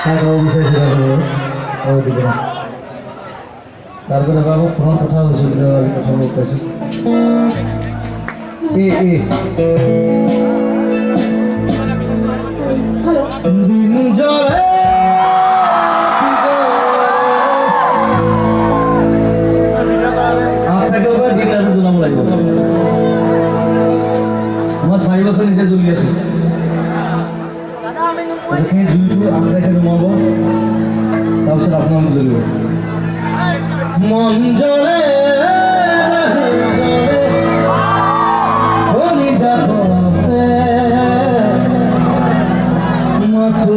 তাৰপৰে বিচাৰিছে দিব না তাৰপৰে বাবু ফোন কথা হৈছিল প্ৰথম পাইছোঁ দিন জলে আপনাকেও দিনটা জনাব লাগিব মই 4 বছৰ নিজে জ্বলি আছো সেই জুইটো আপোনাকে নুমাব তাৰপিছত আপোনাক জ্বলিব মন জ্বলে মাথো